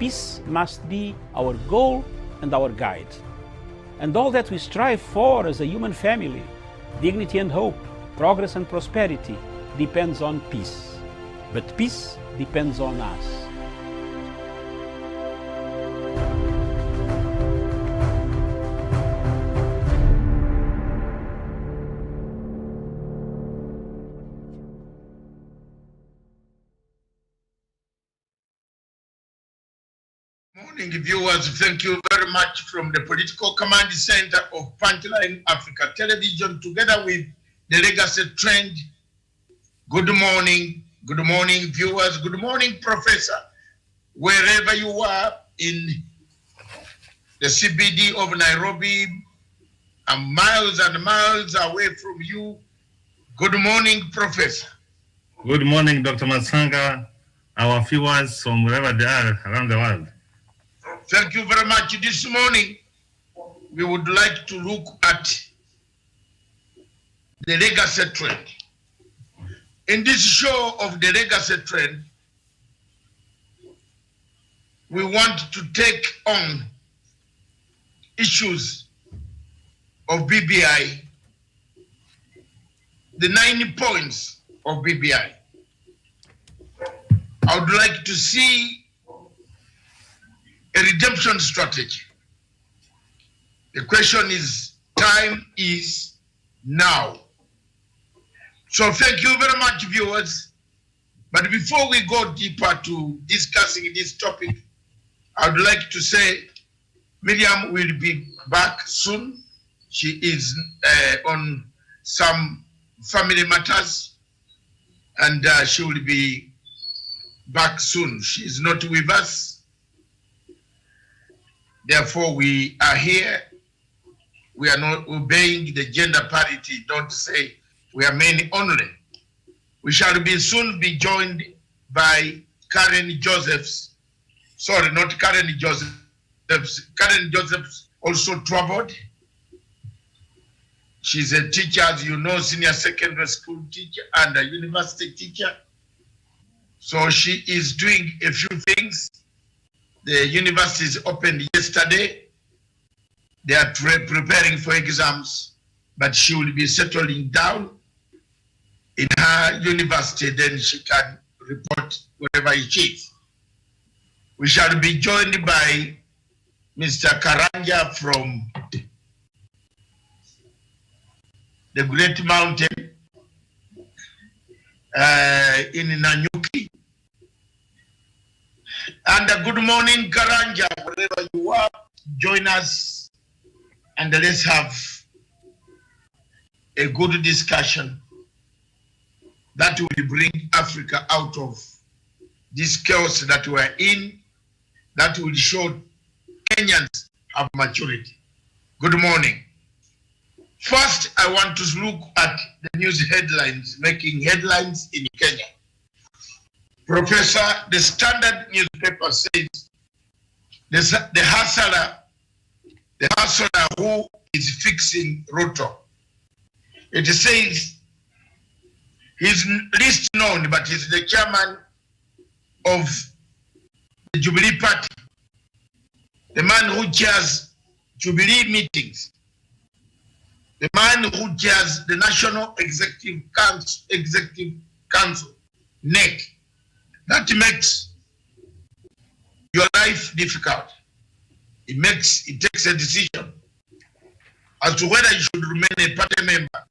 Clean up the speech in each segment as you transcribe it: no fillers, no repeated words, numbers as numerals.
peace must be our goal and our guide. And all that we strive for as a human family, dignity and hope, progress and prosperity, depends on peace. But peace depends on us. Morning, viewers. Thank you very much from the Political Command Center of Punchline Africa Television, together with the Legacy Trend. Good morning, viewers. Good morning, Professor. Wherever you are in the CBD of Nairobi, and miles away from you. Good morning, Professor. Good morning, Dr. Masanga, our viewers from wherever they are around the world. Thank you very much. This morning, we would like to look at the legacy trend. In this show of the legacy trend, we want to take on issues of BBI, the 9 points of BBI. I would like to see a redemption strategy. The question is, time is now. So thank you very much, viewers. But before we go deeper to discussing this topic, I would like to say Miriam will be back soon. She is on some family matters, and she will be back soon. She is not with us. Therefore, we are here. We are not obeying the gender parity. Don't say we are men only. We shall be soon be joined by Karen Josephs. Sorry, not Karen Josephs. Karen Josephs also traveled. She's a teacher, as you know, senior secondary school teacher and a university teacher. So she is doing a few things. The universities opened yesterday. They are preparing for exams, but she will be settling down in her university, then she can report whatever it is. We shall be joined by Mr. Karanja from the Great Mountain in Nanyuki. And good morning, Karanja, wherever you are, join us and let's have a good discussion that will bring Africa out of this chaos that we're in, that will show Kenyans have maturity. Good morning. First, I want to look at the news headlines, making headlines in Kenya. Professor, the Standard newspaper says the hustler who is fixing Ruto. It says he's least known, but he's the chairman of the Jubilee Party, the man who chairs Jubilee meetings, the man who chairs the National Executive Council, NEC. That makes your life difficult. It takes a decision as to whether you should remain a party member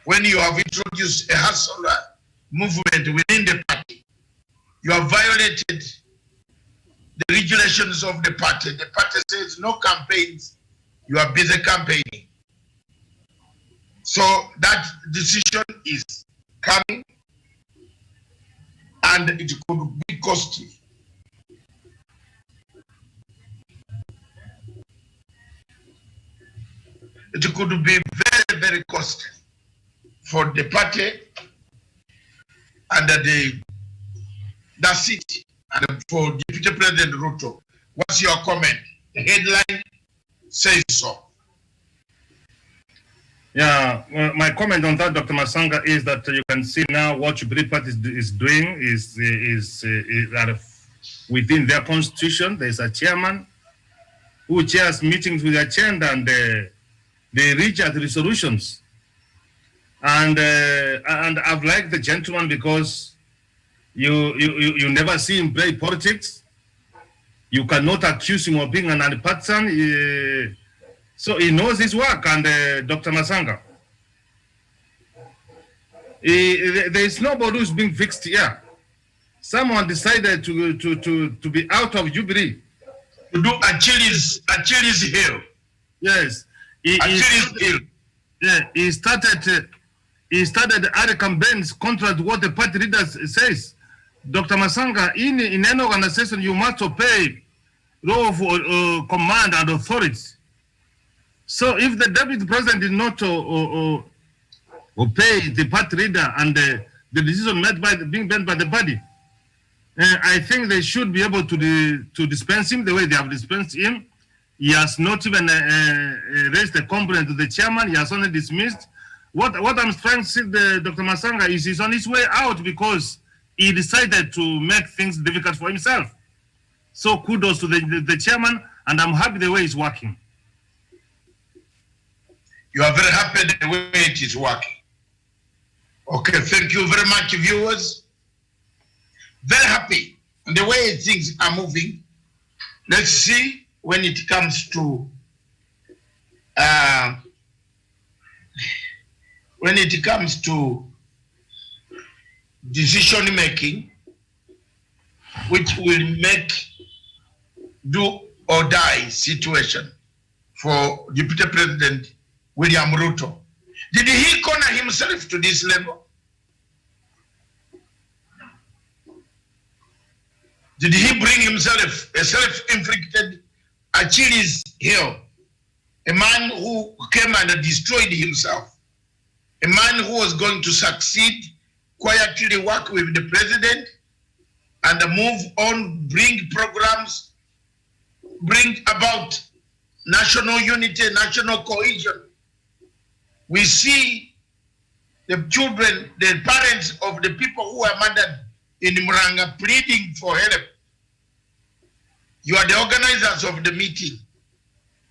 when you have introduced a hustler movement within the party. You have violated the regulations of the party. The party says no campaigns. You are busy campaigning. So that decision is coming, and it could be costly. It could be very, very costly for the party and the city, and for Deputy President Ruto. What's your comment? The headline says so. Yeah, well, my comment on that, Dr. Masanga, is that you can see now what Jubilee Party is doing is within their constitution. There's a chairman who chairs meetings with the agenda, and they reach at resolutions. And I've liked the gentleman because you never see him play politics. You cannot accuse him of being an anti-partisan. So he knows his work. And Dr. Masanga, there is nobody who's being fixed here. Someone decided to be out of Jubilee. To do Achilles heel. Yes. Achilles heel. Yeah, he started other campaigns contrary to what the party leader says. Dr. Masanga, in any organization, you must obey law of command and authority. So if the deputy president did not obey the party leader and the decision being made by the party, I think they should be able to dispense him the way they have dispensed him. He has not even raised a complaint to the chairman. He has only dismissed. What I'm trying to say, Dr. Masanga, is he's on his way out because he decided to make things difficult for himself. So kudos to the chairman, and I'm happy the way he's working. You are very happy the way it is working. Okay, thank you very much, viewers. Very happy the way things are moving. Let's see when it comes to decision making, which will make do or die situation for Deputy President William Ruto. Did he corner himself to this level? Did he bring himself a self-inflicted Achilles heel? A man who came and destroyed himself. A man who was going to succeed, quietly work with the president and move on, bring programs, bring about national unity, national cohesion. We see the children, the parents of the people who are murdered in Muranga pleading for help. You are the organizers of the meeting.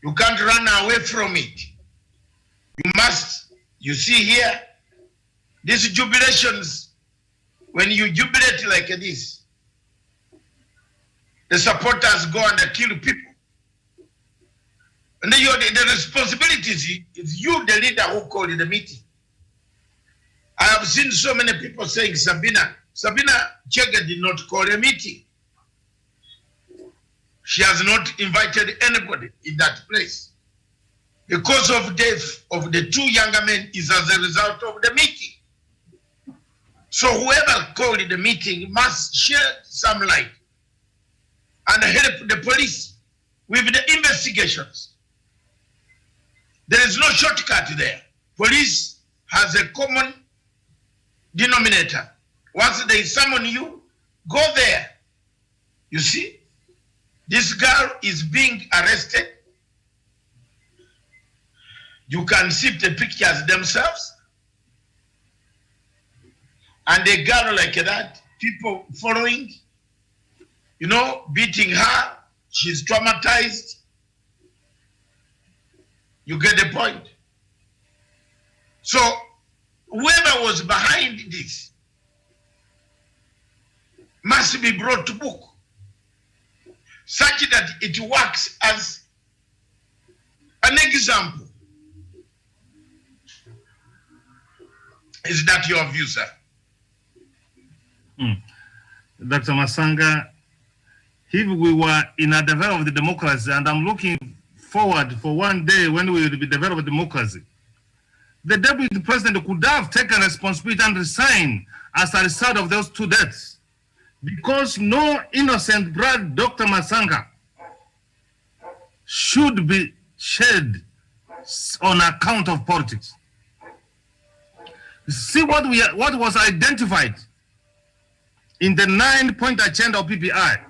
You can't run away from it. You must, you see here, these jubilations, when you jubilate like this, the supporters go and kill people. And then the responsibility is you, the leader who called the meeting. I have seen so many people saying Sabina Chege did not call a meeting. She has not invited anybody in that place. The cause of death of the two younger men is as a result of the meeting. So whoever called the meeting must shed some light and help the police with the investigations. There is no shortcut there. Police has a common denominator. Once they summon you, go there. You see, this girl is being arrested. You can see the pictures themselves. And a girl like that, people following, you know, beating her. She's traumatized. You get the point. So whoever was behind this must be brought to book, such that it works as an example. Is that your view, sir? Dr. Masanga, if we were in a developed democracy, and I'm looking forward for one day when we will be developed democracy, the deputy president could have taken responsibility and resigned as a result of those two deaths. Because no innocent blood, Dr. Masanga, should be shed on account of politics. See what was identified in the 9-point agenda of PPI.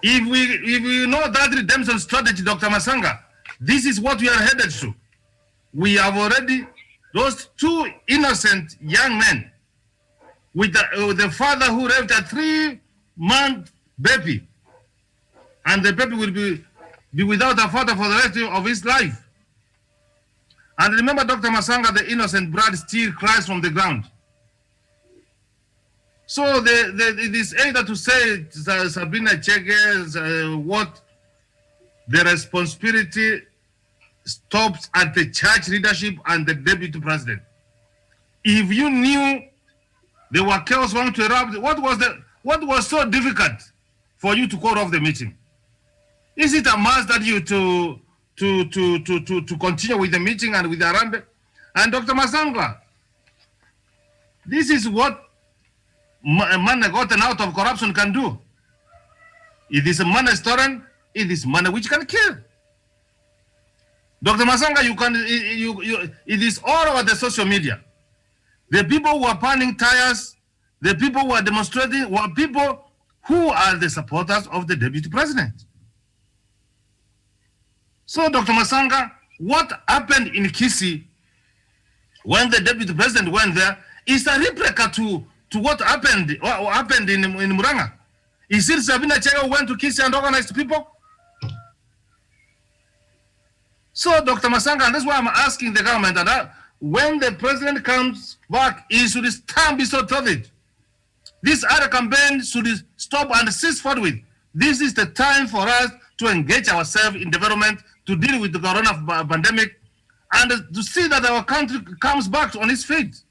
If we know that redemption strategy, Dr. Masanga, this is what we are headed to. We have already lost two innocent young men with the father who raped a 3 month baby, and the baby will be without a father for the rest of his life. And remember, Dr. Masanga, the innocent blood still cries from the ground. So it is either to say, Sabina Chege, what the responsibility stops at the church leadership and the deputy president. If you knew there were chaos going to erupt, what was so difficult for you to call off the meeting? Is it a must that you to continue with the meeting and with the Arambe? And Dr. Masanga, this is what a man gotten out of corruption can do. It is a money stolen, it is money which can kill. Dr. Masanga, it is all over the social media. The people who are burning tires, the people who are demonstrating, were people who are the supporters of the deputy president. So, Dr. Masanga, what happened in Kisii when the deputy president went there is a replica to what happened in Muranga. Is it Sabina Chege went to Kisii and organized people? So, Dr. Masanga, and that's why I'm asking the government that when the president comes back, he should stand beside it. This other campaign should stop and cease forthwith. This is the time for us to engage ourselves in development, to deal with the corona pandemic, and to see that our country comes back on its feet.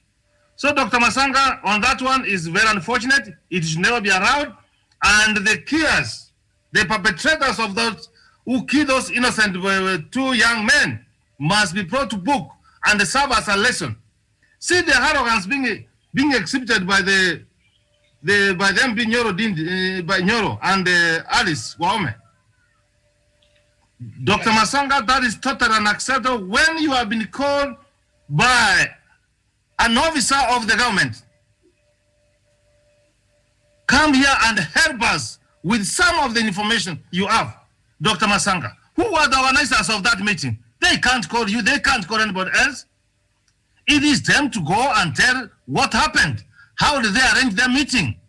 So, Dr. Masanga, on that one is very unfortunate. It should never be allowed. And the killers, the perpetrators of those who killed those innocent two young men, must be brought to book and serve as a lesson. See the arrogance being exhibited by the MP Nyoro, by Nyoro and Alice Waume. Dr. Masanga, that is totally unacceptable when you have been called by an officer of the government. Come here and help us with some of the information you have, Dr. Masanga. Who were the organizers of that meeting? They can't call you, they can't call anybody else. It is them to go and tell what happened. How did they arrange their meeting?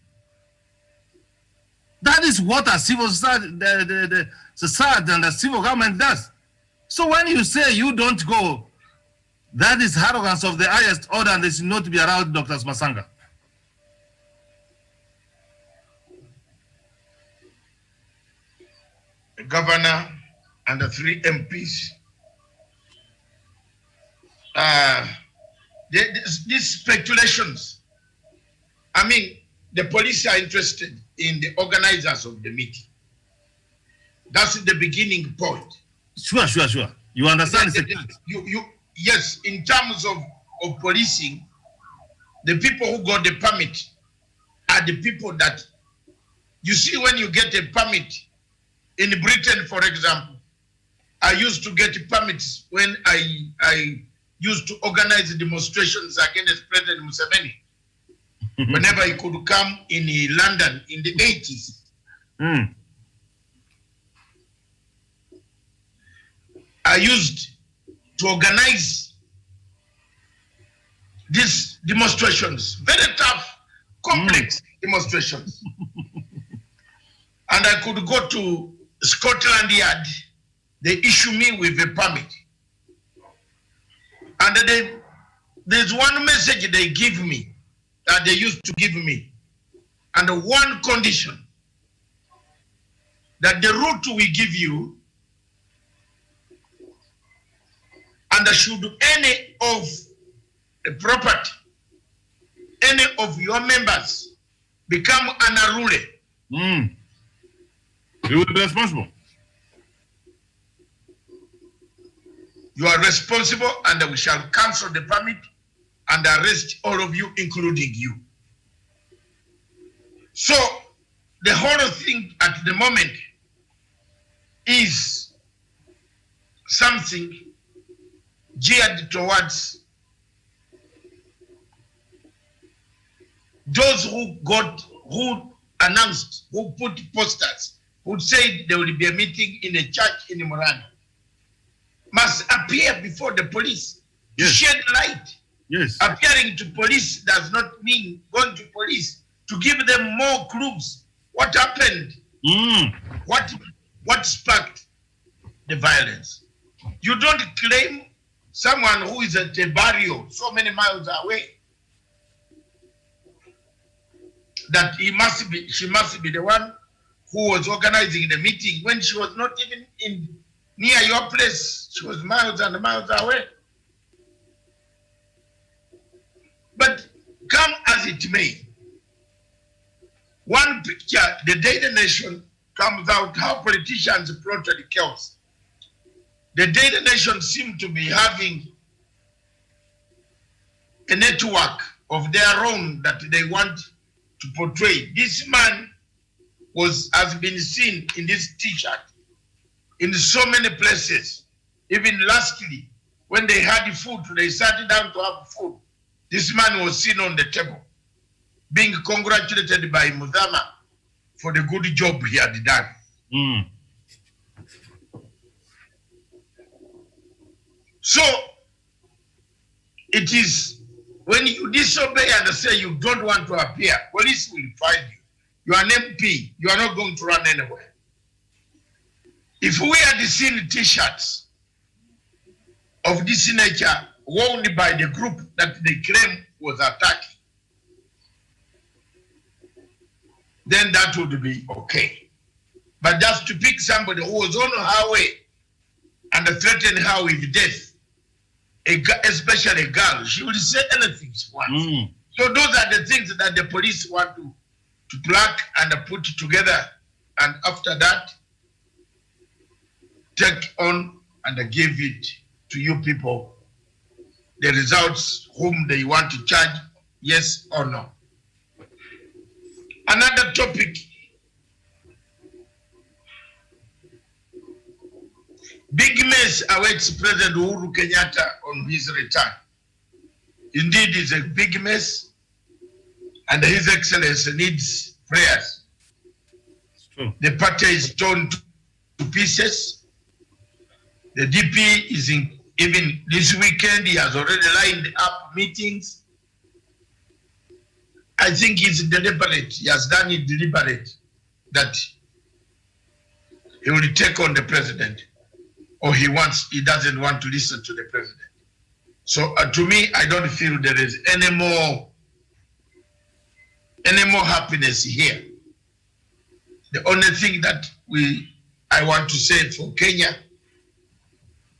That is what a civil society, the society and the civil government does. So when you say you don't go, that is arrogance of the highest order and this is not to be allowed, Dr. Masanga. The governor and the 3 MPs, these speculations, I mean, the police are interested in the organizers of the meeting. That's the beginning point. Sure. You understand? Yes, in terms of policing, the people who got the permit are the people that, you see, when you get a permit, in Britain, for example, I used to get permits when I used to organize demonstrations against President Museveni. Whenever he could come in London in the 80s. I used to organize these demonstrations, very tough, complex demonstrations. And I could go to Scotland Yard, they issue me with a permit. And there's one message they give me, that they used to give me, and one condition, that the route we give you, and should any of the property, any of your members become unruly, you will be responsible. You are responsible, and we shall cancel the permit and arrest all of you, including you. So the whole thing at the moment is something geared towards those who announced, who put posters, who said there will be a meeting in a church in Murano, must appear before the police to shed light. Yes. Appearing to police does not mean going to police to give them more clues What happened? What sparked the violence? You don't claim someone who is at a barrio so many miles away that she must be the one who was organizing the meeting when she was not even near your place. She was miles and miles away. But come as it may, one picture, the Daily Nation, comes out how politicians plotted chaos. The Daily Nation seemed to be having a network of their own that they want to portray. This man has been seen in this t-shirt in so many places. Even lastly, when they had the food, they sat down to have food. This man was seen on the table, being congratulated by Muthama for the good job he had done. So, it is when you disobey and say you don't want to appear, police will find you. You are an MP, you are not going to run anywhere. If we had seen t-shirts of this nature worn by the group that they claim was attacking, then that would be okay. But just to pick somebody who was on her way and threaten her with death, especially a girl, she will say anything she wants. So those are the things that the police want to pluck and put together, and after that, take on and give it to you people, the results whom they want to charge, yes or no. Another topic, big mess awaits President Uhuru Kenyatta on his return. Indeed, it's a big mess, and His Excellency needs prayers. It's true. The party is torn to pieces. The DP is even this weekend, he has already lined up meetings. I think it's deliberate. He has done it deliberate that he will take on the president, or he doesn't want to listen to the president. So to me, I don't feel there is any more happiness here. The only thing that I want to say for Kenya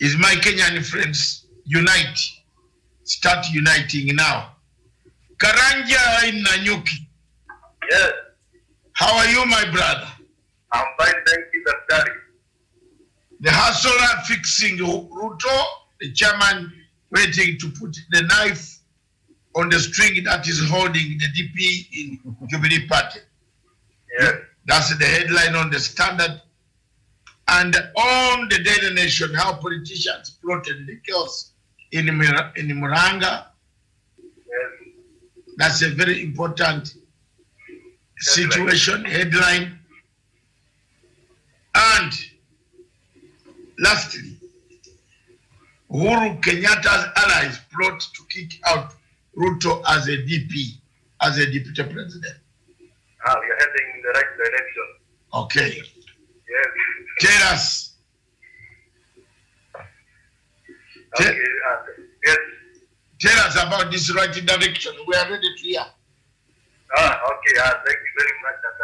is, my Kenyan friends, unite. Start uniting now. Karanja in Nanyuki. Yes. How are you, my brother? I'm fine, thank you, Dr. The hustler fixing Ruto, the chairman waiting to put the knife on the string that is holding the DP in Jubilee Party. Yes. That's the headline on the Standard. And on the Daily Nation, how politicians plotted the chaos in Muranga. Yes. That's a very important situation, headline. And lastly, Uhuru Kenyatta's allies plot to kick out Ruto as a DP, as a deputy president. We are heading in the right direction. Okay. Yes. Tell us. Okay. Yes. Tell us about this right direction. We are ready to hear. Okay. Thank you very much. And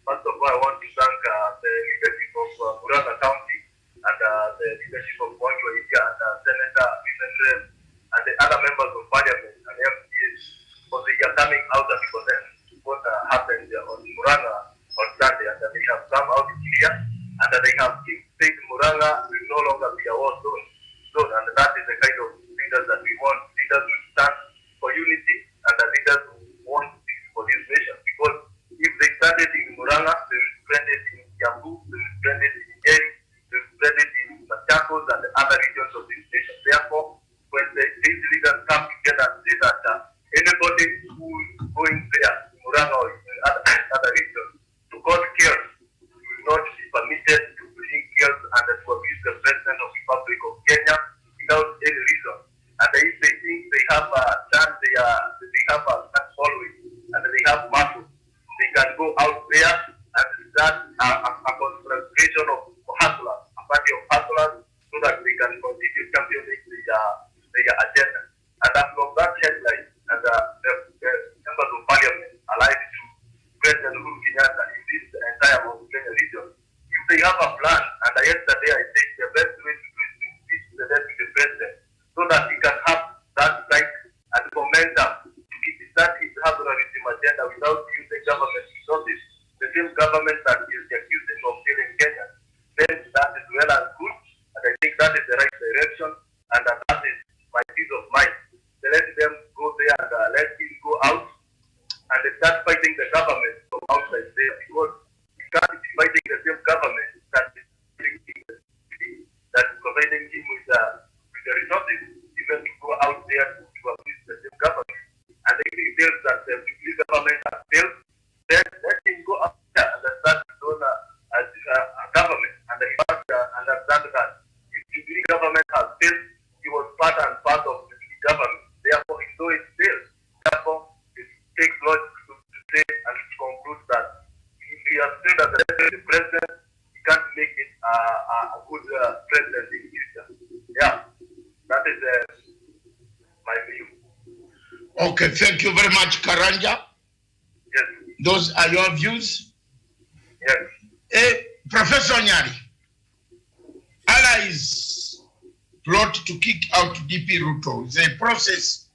first of all, I want to thank the leadership of Murang'a County and the leadership of Wanjo Ija and Senator Vincent and the other members of Parliament and MPs for their coming out and present what happened on Murang'a on Sunday, and they have come out clear and they have said Murang'a will no longer be a war zone. And that is the kind of leaders that we want. Leaders who stand for unity and the leaders who want peace for this nation. Because if they started in Murang'a, they will spread it in Kiambu, they will spread it in Nyeri, they will spread it in Machakos and the other regions of this nation. Therefore, when these leaders come together and say that anybody who is going there, Murang'a or in other regions, to cause chaos, will not be permitted to bring chaos and to abuse the President of the Republic of Kenya without any reason. And if they think they have done they have a following and they have muscle, they can go out there let him go out and start fighting the government from outside there, because he can't be fighting the same government that is providing him with the resources even to go out there to appease the same government. And if he feels that the Jubilee government has failed, then let him go out there and start his own a government. And he must understand that if Jubilee government has failed, he was part and part of the Jubilee government. Therefore, he saw it failed. Therefore, it takes logic to say and to conclude that if he has failed as the president, he can't make it a good president in the future. Yeah, that is my view. Okay, thank you very much, Karanja. Yes. Those are your views. Yes. Professor Nyari, allies plot to kick out DP Ruto. It's a process.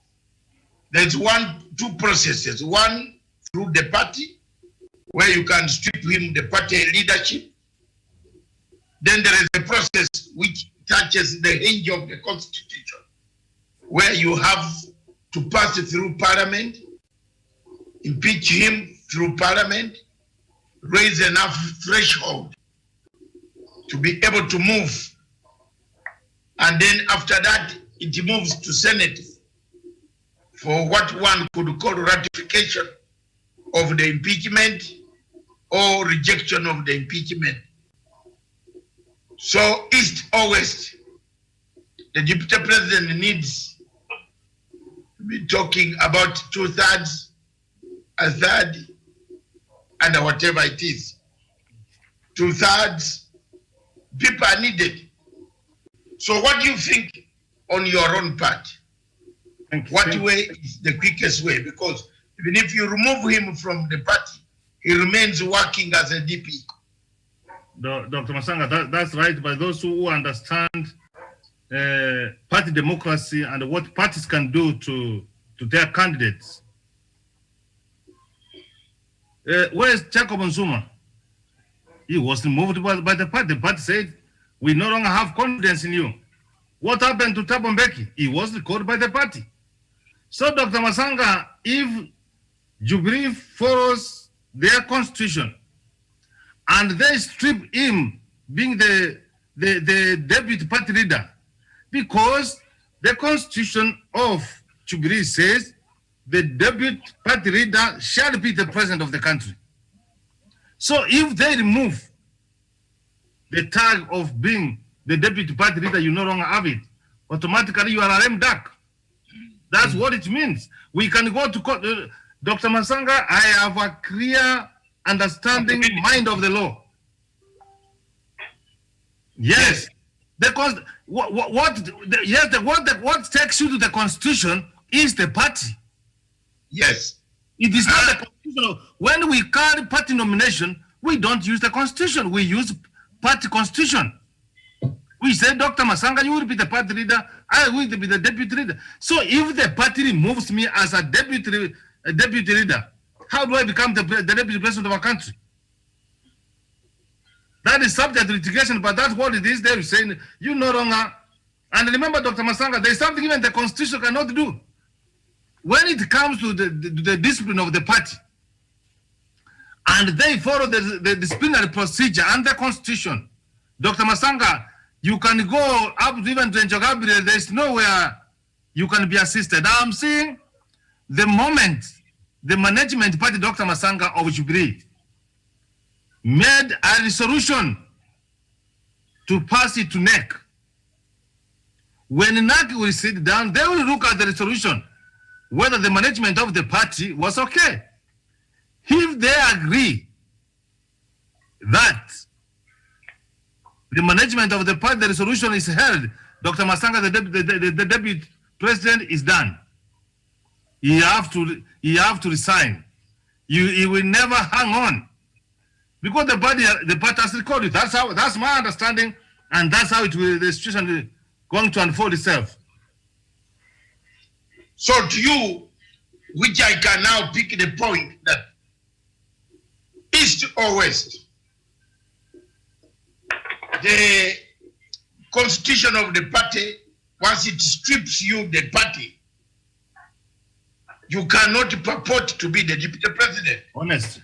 There's two processes. One through the party, where you can strip him the party leadership. Then there is a process which touches the hinge of the constitution, where you have to pass it through parliament, impeach him through parliament, raise enough threshold to be able to move. And then after that, it moves to Senate for what one could call ratification of the impeachment or rejection of the impeachment. So East or West, the Deputy President needs to be talking about 2/3, 1/3, and whatever it is. 2/3 people are needed. So what do you think on your own part? What way is the quickest way? Because even if you remove him from the party, he remains working as a DP. Dr. Masanga, that's right. By those who understand party democracy and what parties can do to their candidates. Where is Jacob Zuma? He was removed by the party. The party said, we no longer have confidence in you. What happened to Thabo Mbeki? He was recalled by the party. So, Dr. Masanga, if Jubilee follows their constitution and they strip him being the deputy party leader, because the constitution of Jubilee says the deputy party leader shall be the president of the country. So if they remove the tag of being the deputy party leader, you no longer have it. Automatically you are a lame duck. That's what it means. We can go to court. Dr. Masanga, I have a clear understanding mind of the law. Yes. Because what takes you to the constitution is the party. Yes. It is not the constitution. When we carry party nomination, we don't use the constitution. We use party constitution. We say, Dr. Masanga, you will be the party leader. I will be the deputy leader. So if the party removes me as a deputy leader, how do I become the deputy president of our country? That is subject to litigation, but that's what it is. They're saying you no longer. And remember, Dr. Masanga, there is something even the constitution cannot do. When it comes to the discipline of the party, and they follow the disciplinary procedure and the constitution, Dr. Masanga, you can go up to even to Enjo Gabriel. There is nowhere you can be assisted. I'm seeing the moment the management party, Dr. Masanga of Jubilee, made a resolution to pass it to NEC. When NEC will sit down, they will look at the resolution, whether the management of the party was okay. If they agree that the management of the party, the resolution is held, Dr. Masanga, the deputy president, is done. You have to resign. He will never hang on, because the party has recorded. That's my understanding, and that's how the situation is going to unfold itself. So to you, which I can now pick the point that East or West, the constitution of the party, once it strips you the party, You cannot purport to be the deputy president. Honest.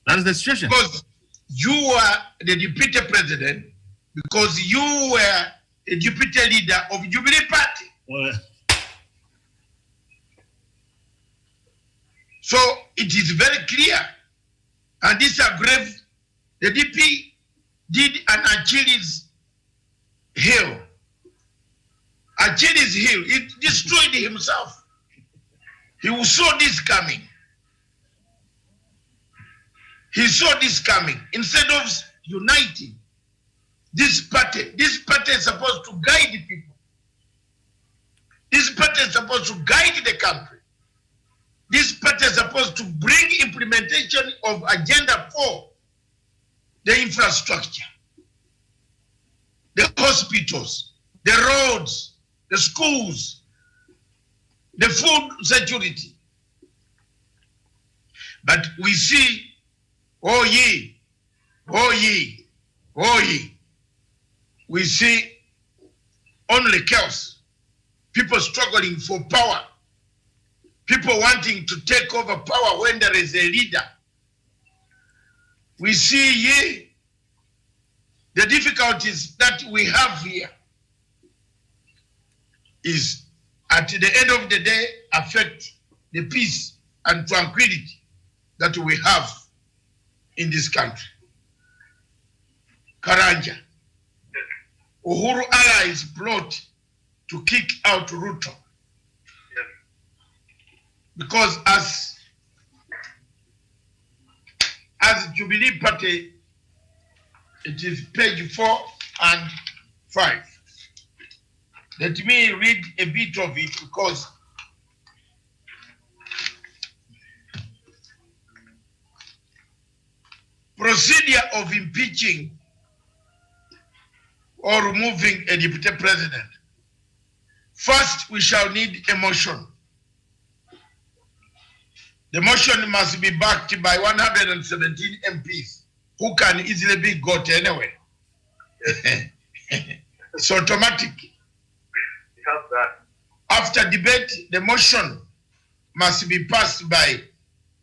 That is the situation. Because you are the deputy president, because you were a deputy leader of Jubilee Party. So it is very clear, and this aggravates the DP did an Achilles heel. Achilles heel, it destroyed himself. He saw this coming. He saw this coming. Instead of uniting this party is supposed to guide the people. This party is supposed to guide the country. This party is supposed to bring implementation of Agenda 4, the infrastructure, the hospitals, the roads, the schools, the food security. But we see, oh ye, oh ye, oh ye. We see only chaos, people struggling for power, people wanting to take over power when there is a leader. We see ye, the difficulties that we have here is at the end of the day affect the peace and tranquility that we have in this country. Karanja, Uhuru allies plot to kick out Ruto. Because as Jubilee Party, it is page 4 and 5. Let me read a bit of it because procedure of impeaching or removing a deputy president. First, we shall need a motion. The motion must be backed by 117 MPs who can easily be got anyway. It's automatic. After debate, the motion must be passed by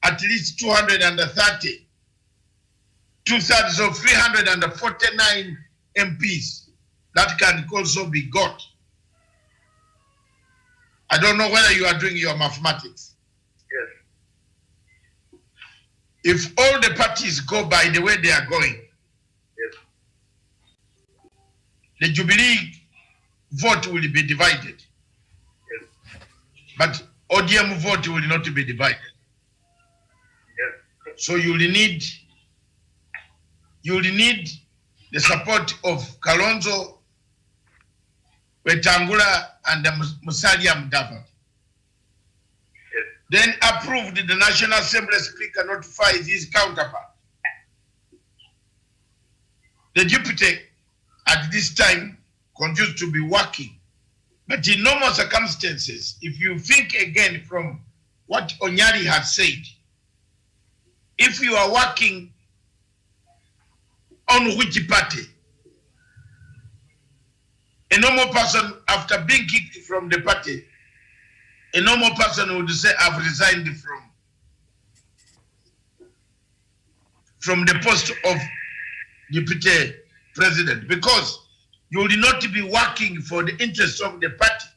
at least 230, 2/3 of 349 MPs. That can also be got. I don't know whether you are doing your mathematics. Yes. If all the parties go by the way they are going, Yes. the Jubilee vote will be divided. Yes. But ODM vote will not be divided. Yes. So you will need the support of Kalonzo, Wetangula, and Musalia Mudavadi. Yes. Then approved, the National Assembly Speaker notifies his counterpart. The deputy at this time continues to be working. But in normal circumstances, if you think again from what Onyari has said, if you are working on which party, a normal person, after being kicked from the party, a normal person would say, I've resigned from the post of deputy president, because you will not be working for the interests of the party.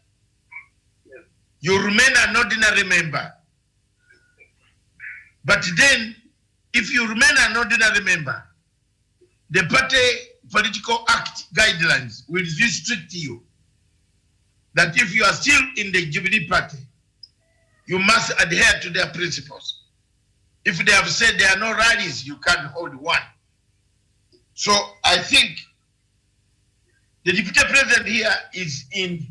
You remain an ordinary member. But then, if you remain an ordinary member, the party political act guidelines will restrict you that if you are still in the Jubilee Party, you must adhere to their principles. If they have said there are no rallies, you can't hold one. So I think the deputy president here is in,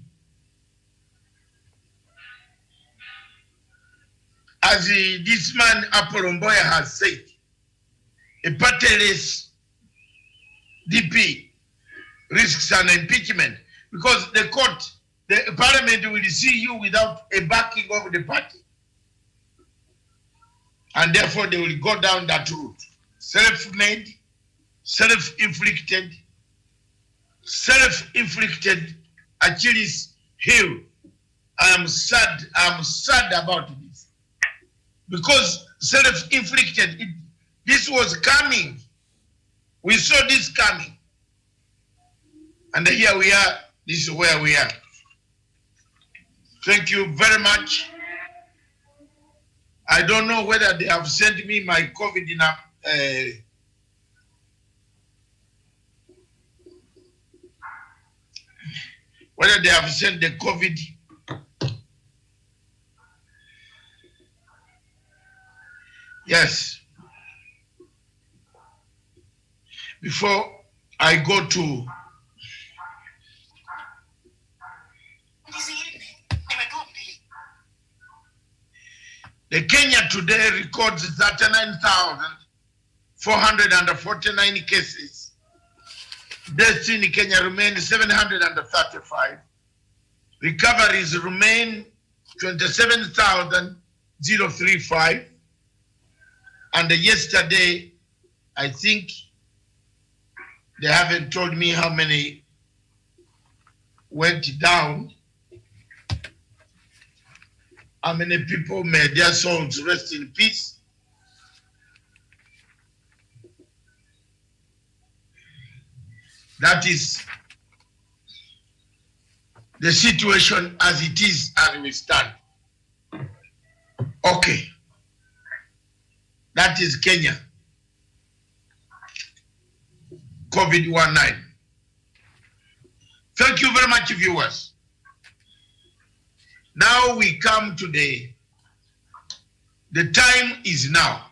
as this man Apollo Mboya has said, a partyless DP risks an impeachment because the court, the parliament will see you without a backing of the party. And therefore they will go down that route. Self-made, self-inflicted Achilles heel. I am sad about this. because self-inflicted. This was coming. We saw this coming. And here we are. This is where we are. Thank you very much. I don't know whether they have sent me my COVID in whether they have sent the COVID. Yes. Before I go to the Kenya today records 39,449 cases. Deaths in Kenya remain 735. Recoveries remain 27,035. And yesterday, I think they haven't told me how many went down. How many people may their souls rest in peace. That is the situation as it is as we stand. Okay. That is Kenya. COVID-19. Thank you very much, viewers. Now we come to the time is now.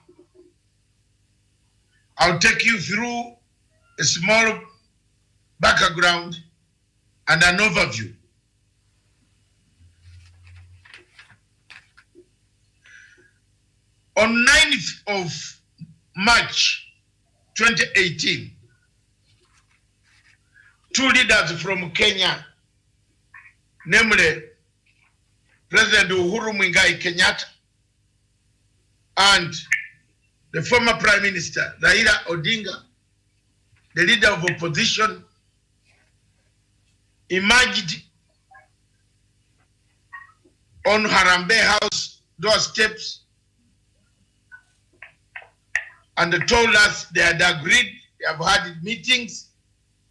I'll take you through a small background and an overview. On 9th of March 2018, two leaders from Kenya, namely President Uhuru Muigai Kenyatta and the former Prime Minister Raila Odinga, the leader of opposition, emerged on Harambee House doorsteps and told us they had agreed, they have had meetings,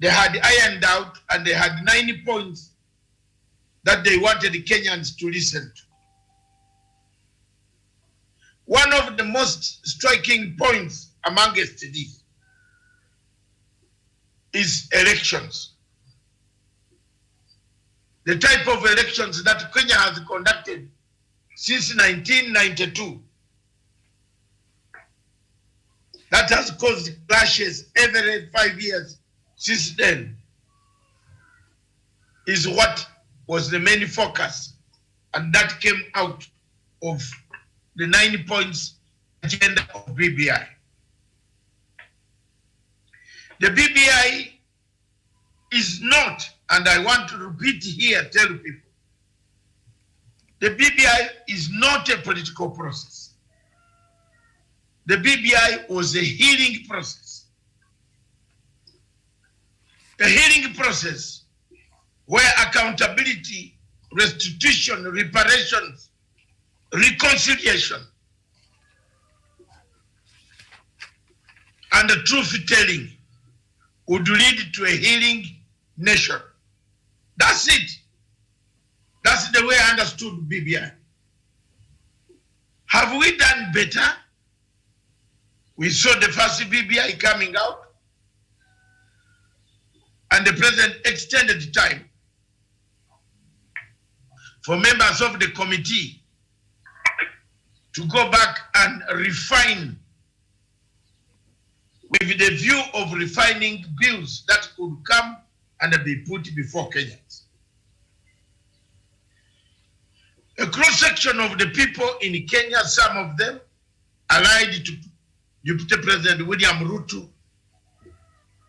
they had ironed out, and they had 90 points that they wanted the Kenyans to listen to. One of the most striking points amongst these is elections. The type of elections that Kenya has conducted since 1992. That has caused clashes every 5 years since then, is what was the main focus, and that came out of the 9 points agenda of BBI. The BBI is not, and I want to repeat here, tell people, the BBI is not a political process. The BBI was a healing process. A healing process where accountability, restitution, reparations, reconciliation, and the truth-telling would lead to a healing nation. That's it. That's the way I understood BBI. Have we done better? We saw the first BBI coming out, and the president extended the time for members of the committee to go back and refine with the view of refining bills that could come and be put before Kenyans. A cross-section of the people in Kenya, some of them allied to Deputy President William Ruto,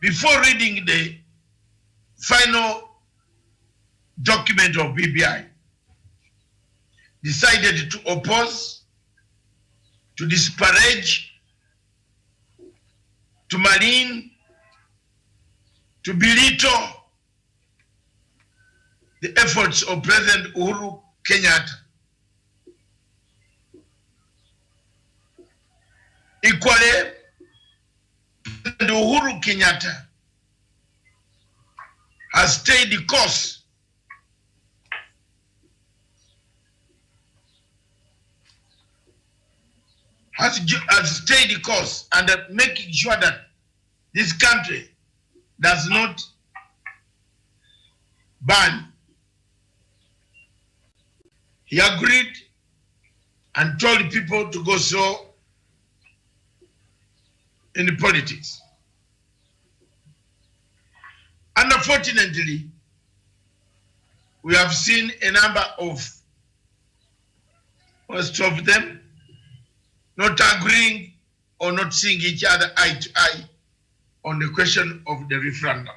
before reading the final document of BBI, decided to oppose, to disparage, to malign, to belittle the efforts of President Uhuru Kenyatta. Uhuru Kenyatta has stayed the course has stayed the course and making sure that this country does not burn. He agreed and told people to go so in politics. And unfortunately, we have seen a number of most of them not agreeing or not seeing each other eye to eye on the question of the referendum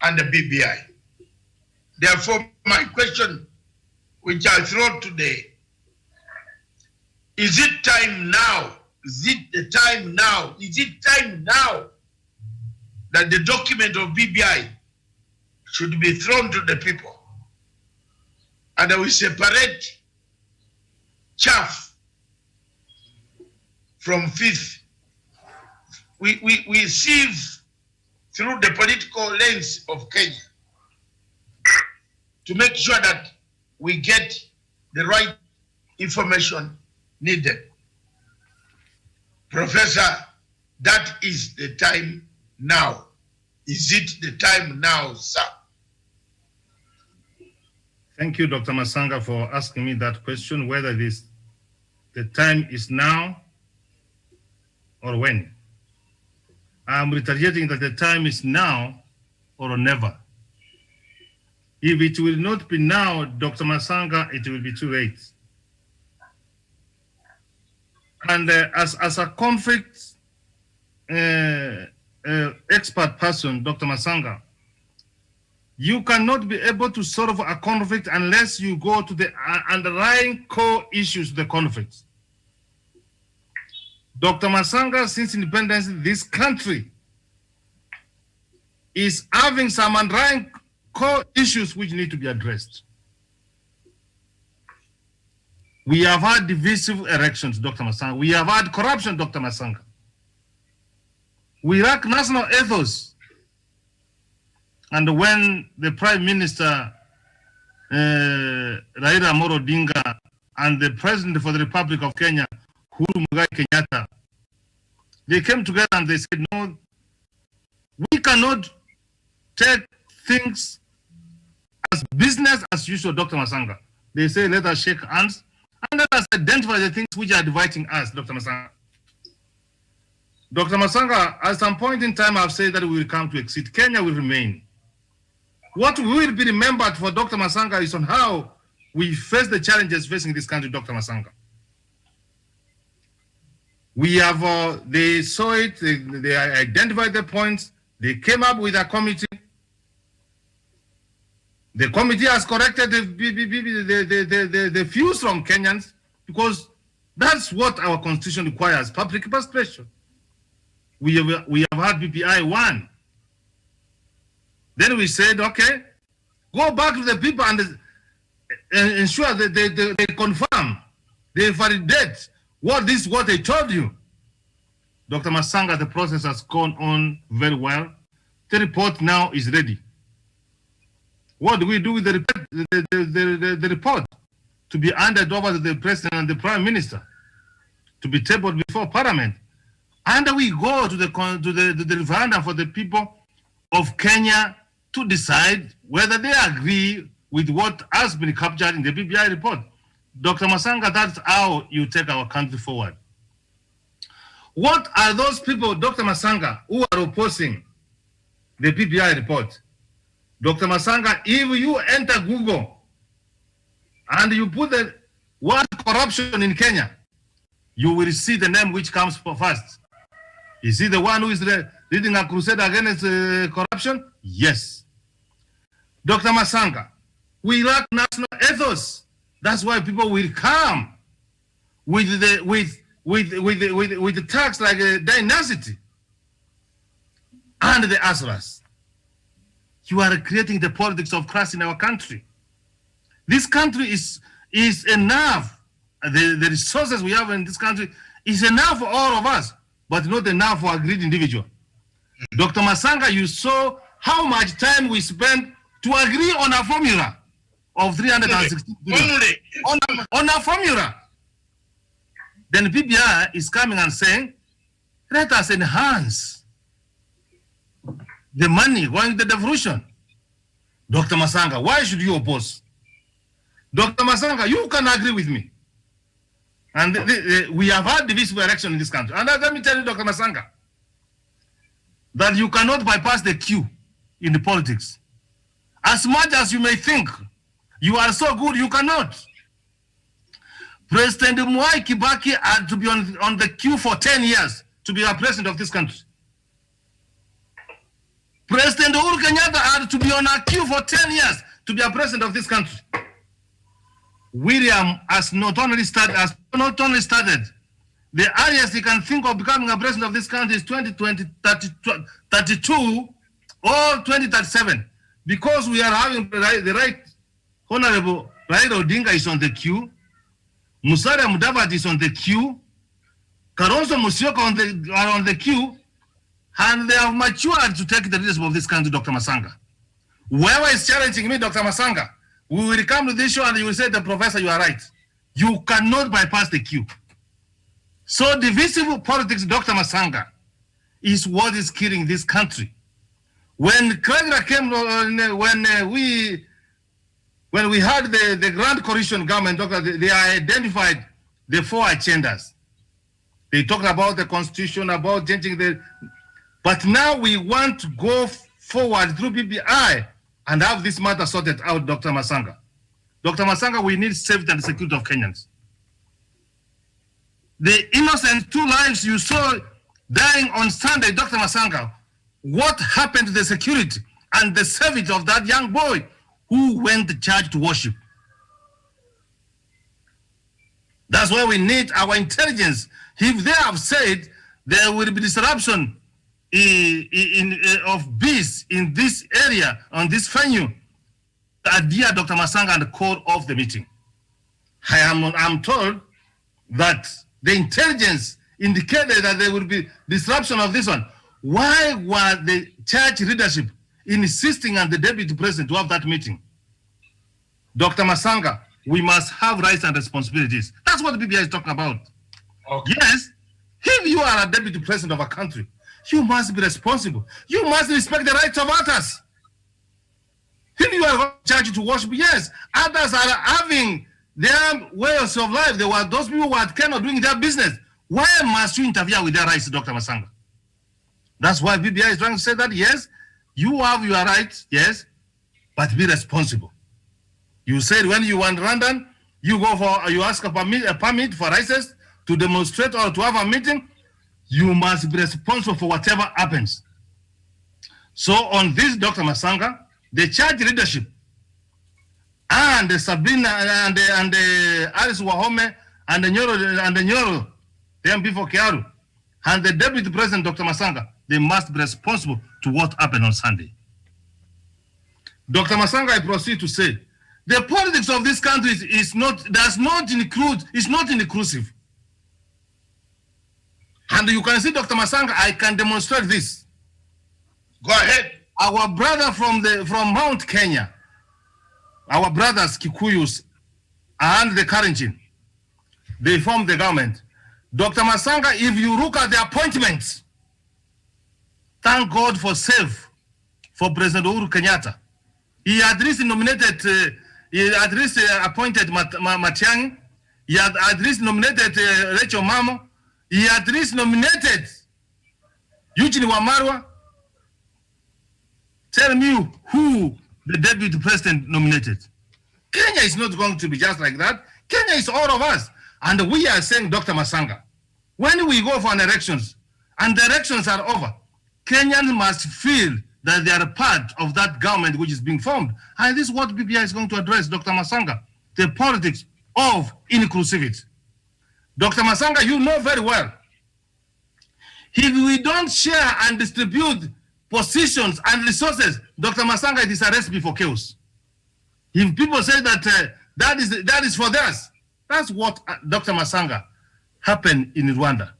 and the BBI. Therefore, my question, which I throw today, is it time now? Is it the time now? Is it time now that the document of BBI should be thrown to the people and that we separate chaff from fifth? We sieve through the political lens of Kenya to make sure that we get the right information needed. Professor, that is the time now. Is it the time now, sir? Thank you, Dr. Masanga, for asking me that question, whether the time is now or when. I'm reiterating that the time is now or never. If it will not be now, Dr. Masanga, it will be too late. And as a conflict expert person, Dr. Masanga, you cannot be able to solve a conflict unless you go to the underlying core issues of the conflict. Dr. Masanga, since independence, this country is having some underlying core issues which need to be addressed. We have had divisive elections, Dr. Masanga. We have had corruption, Dr. Masanga. We lack national ethos. And when the Prime Minister, Raila Amolo Odinga, and the President for the Republic of Kenya, Uhuru Muigai Kenyatta, they came together and they said, no, we cannot take things as business as usual, Dr. Masanga. They say, let us shake hands and let us identify the things which are dividing us, Dr. Masanga. Dr. Masanga, at some point in time, I've said that we will come to exit. Kenya will remain. What will be remembered for Dr. Masanga is on how we face the challenges facing this country, Dr. Masanga. We have, they saw it, they identified the points, they came up with a committee. The committee has corrected the views from Kenyans because that's what our constitution requires, public participation. We have had BBI 1. Then we said, okay, go back to the people and ensure that they confirm, they validate what they told you. Dr. Masanga, the process has gone on very well. The report now is ready. What do we do with the report? To be handed over to the President and the Prime Minister, to be tabled before Parliament. And we go to the referendum for the people of Kenya to decide whether they agree with what has been captured in the BBI report. Dr. Masanga, that's how you take our country forward. What are those people, Dr. Masanga, who are opposing the BBI report? Dr. Masanga, if you enter Google and you put the word corruption in Kenya, you will see the name which comes first. Is he the one who is leading a crusade against corruption? Yes. Dr. Masanga, we lack national ethos. That's why people will come with the tax like dynasty and the Asras. You are creating the politics of class in our country. This country is enough. The resources we have in this country is enough for all of us. but not enough for a great individual. Dr. Masanga, you saw how much time we spent to agree on a formula of 360 billion. On a formula. Then PBI is coming and saying, let us enhance the money going to the devolution. Dr. Masanga, why should you oppose? Dr. Masanga, you can agree with me. And we have had divisive election in this country. And let me tell you, Dr. Masanga, that you cannot bypass the queue in the politics. As much as you may think you are so good, you cannot. President Mwai Kibaki had to be on the queue for 10 years to be a president of this country. President Uhuru Kenyatta had to be on a queue for 10 years to be a president of this country. William has not only started, the earliest he can think of becoming a president of this country is 2020, 32 or 2037. Because we are having the right Honorable Raila Odinga is on the queue, Musalia Mudavadi is on the queue, Kalonzo Musyoka are on the queue, and they have matured to take the leadership of this country, Dr. Masanga. Whoever is challenging me, Dr. Masanga, we will come to this show and you will say, the professor, you are right. You cannot bypass the queue. So divisive politics, Dr. Masanga, is what is killing this country. When Kregra came, when we had the Grand Coalition government, they identified the 4 agendas. They talked about the constitution, about changing but now we want to go forward through BBI and have this matter sorted out, Dr. Masanga. Dr. Masanga, we need safety and security of Kenyans. The innocent 2 lives you saw dying on Sunday, Dr. Masanga, what happened to the security and the safety of that young boy who went to church to worship? That's why we need our intelligence. If they have said there will be disruption of beasts in this area, on this venue, dear Dr. Masanga, and call off the meeting. I'm told that the intelligence indicated that there will be disruption of this one. Why were the church leadership insisting on the deputy president to have that meeting? Dr. Masanga, we must have rights and responsibilities. That's what the BBI is talking about. Okay. Yes, if you are a deputy president of a country, you must be responsible. You must respect the rights of others. If you are charged to worship, yes, others are having their ways of life. There were those people who cannot doing their business. Why must you interfere with their rights, Dr. Masanga? That's why BBI is trying to say that, yes, you have your rights, yes, but be responsible. You said when you want London, you ask a permit for license to demonstrate or to have a meeting. You must be responsible for whatever happens. So on this, Dr. Masanga, the church leadership and the Sabrina and the Alice Wahome and the Nyoro, the MP for Kiaru, and the deputy president, Dr. Masanga, they must be responsible to what happened on Sunday. Dr. Masanga, I proceed to say, the politics of this country is not inclusive. And you can see, Dr. Masanga, I can demonstrate this. Go ahead. Our brother from Mount Kenya, our brothers Kikuyus and the Karenjin, they formed the government. Dr. Masanga, if you look at the appointments, thank God for SAFE, for President Uhuru Kenyatta. He at least appointed Matiang'i. He had at least nominated Rachel Mamo. He at least nominated Eugene Wamalwa. Tell me who the deputy president nominated. Kenya is not going to be just like that. Kenya is all of us. And we are saying, Dr. Masanga, when we go for an elections and the elections are over, Kenyans must feel that they are a part of that government which is being formed. And this is what BBI is going to address, Dr. Masanga, the politics of inclusivity. Dr. Masanga, you know very well, if we don't share and distribute positions and resources, Dr. Masanga, it is a recipe for chaos. If people say that that is for theirs, that's what Dr. Masanga happened in Rwanda.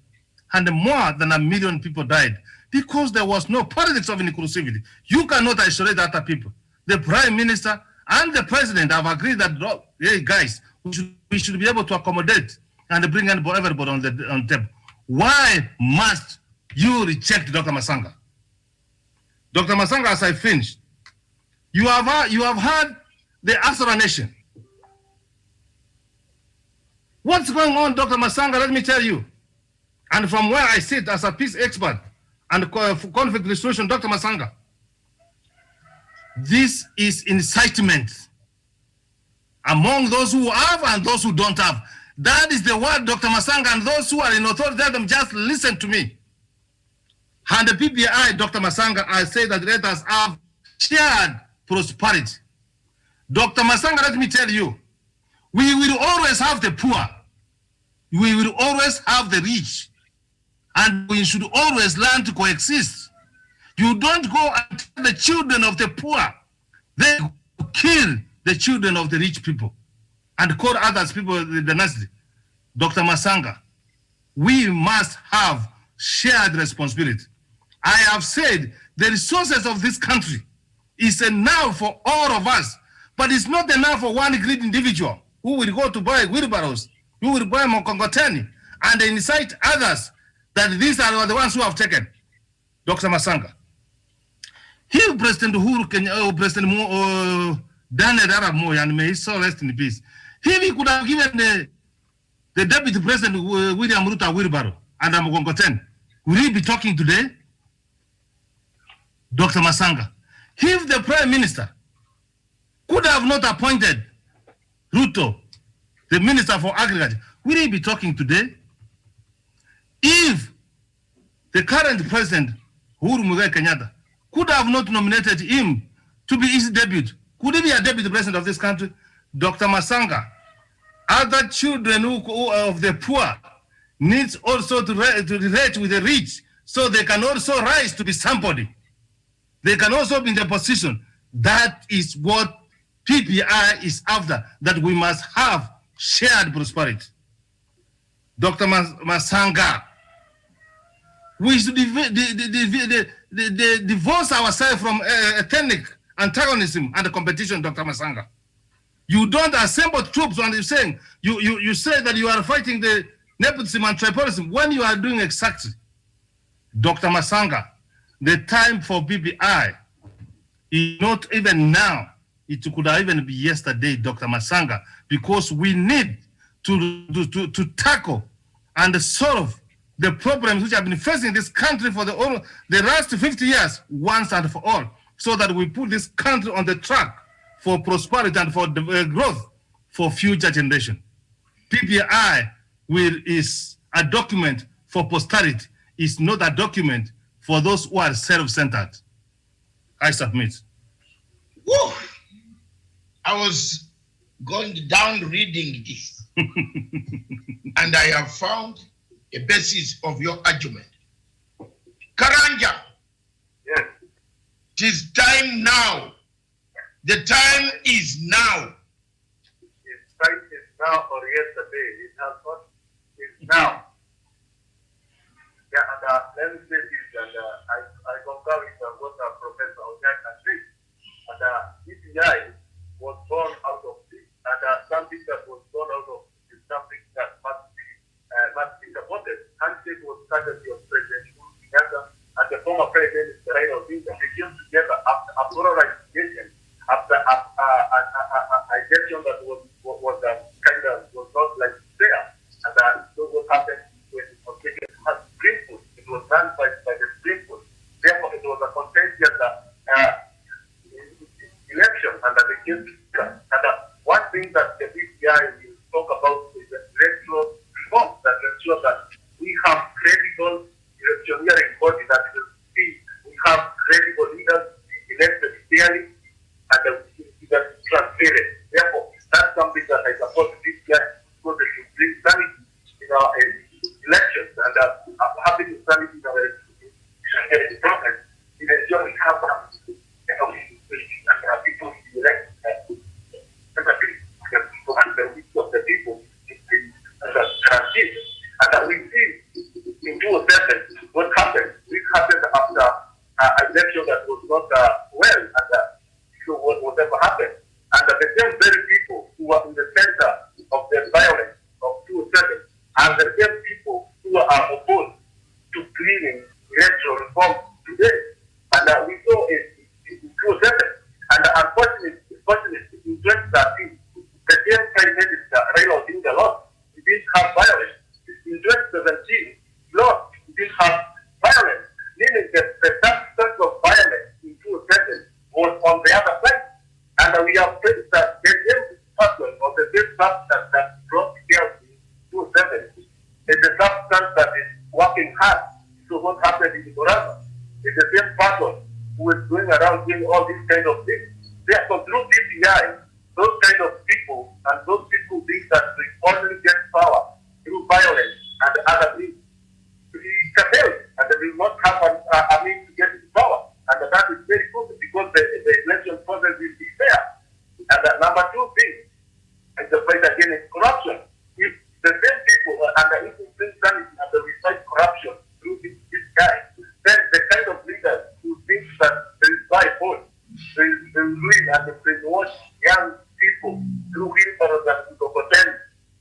and more than 1 million people died because there was no politics of inclusivity. You cannot isolate other people. The Prime Minister and the President have agreed that, hey guys, we should be able to accommodate and bring everybody on the table. Why must you reject Dr. Masanga? Dr. Masanga, as I finish, you have heard the Asura Nation. What's going on, Dr. Masanga? Let me tell you. And from where I sit as a peace expert and conflict resolution, Dr. Masanga, this is incitement among those who have and those who don't have. That is the word, Dr. Masanga, and those who are in authority, tell them, just listen to me. And the PPI, Dr. Masanga, I say that let us have shared prosperity. Dr. Masanga, let me tell you, we will always have the poor. We will always have the rich. And we should always learn to coexist. You don't go and tell the children of the poor. They kill the children of the rich people and call others people the nasty. Dr. Masanga, we must have shared responsibility. I have said the resources of this country is enough for all of us, but it's not enough for one great individual who will go to buy wheelbarrows, who will buy Mokongoteni, and incite others that these are the ones who have taken. Dr. Masanga, he President Uhuru Kenyatta, President Daniel Arap Moi, and may his soul rest in peace. He could have given the Deputy President William Ruto a wheelbarrow and a Mokongoteni. Will he be talking today? Dr. Masanga, if the Prime Minister could have not appointed Ruto, the Minister for Agriculture, will he be talking today? If the current President, Uhuru Muigai Kenyatta, could have not nominated him to be his deputy, could he be a deputy president of this country? Dr. Masanga, other children of the poor needs also to relate with the rich so they can also rise to be somebody. They can also be in the position. That is what PPI is after, that we must have shared prosperity. Dr. Masanga, we should divorce ourselves from ethnic antagonism and competition, Dr. Masanga. You don't assemble troops and you're saying, you say that you are fighting the nepotism and tribalism when you are doing exactly. Dr. Masanga, the time for PPI is not even now. It could have even be yesterday, Dr. Masanga, because we need to tackle and solve the problems which have been facing this country for the last 50 years, once and for all, so that we put this country on the track for prosperity and for growth for future generation. PPI is a document for posterity. It's not a document for those who are self-centered. I submit. Woo! I was going down reading this, and I have found a basis of your argument. Karanja, Yes. it is time now. The time is now. It's time is now or yesterday. It has not. It's now. Yeah, and let me say this, and I concur with what Professor Onyeka said. And PPI was born out of this, and something that was born out of this is something that must be supported. Handshake was started by President Uhuru Kenyatta and the former President Raila Odinga. They came together after a polarization, after a election that was kind of was not like fair, and so what happened when it was taken as Supreme Court. It was done by the Supreme Court. Therefore, it was a contentious election under the case. And one thing that the PPI will talk about is the electoral reform that ensures that we have credible electioneering body that will see we have credible leaders elected fairly and that is transparent. Therefore, that's something that I support the PPI because they should bring sanity in our elections and having sanity in our elections process. It ensures we have people elected and the will of the people and that we see in 2007, what happened? This happened after an election that was not well, and so whatever happened. And the same very people who were in the center of the violence of 2007 are the same people who are opposed to cleaning electoral reform today. And we saw it in 2007. And unfortunately, in 2013, the same Prime Minister, Raila Odinga, lost. He didn't have violence. In 2017, lost. He didn't have violence. Meaning that the substance of violence in 2007 was on the other side. And we have said that the same person or the same substance that brought chaos in 2007 is the substance that is working hard. So what happened in Murang'a is the same person who is going around doing all these kind of things. Therefore, through DPI, those kind of people and those people think that they only get power through violence and other things. It's a fail, and they will not have a means to get power. And that is very good because the election process will be fair. And number two thing is the fight against corruption. If the same people and if we bring sanity and we fight corruption through this guy, then the kind of leaders who think that they buy votes, they ruin and they brainwash young people through wheelbarrows and pretend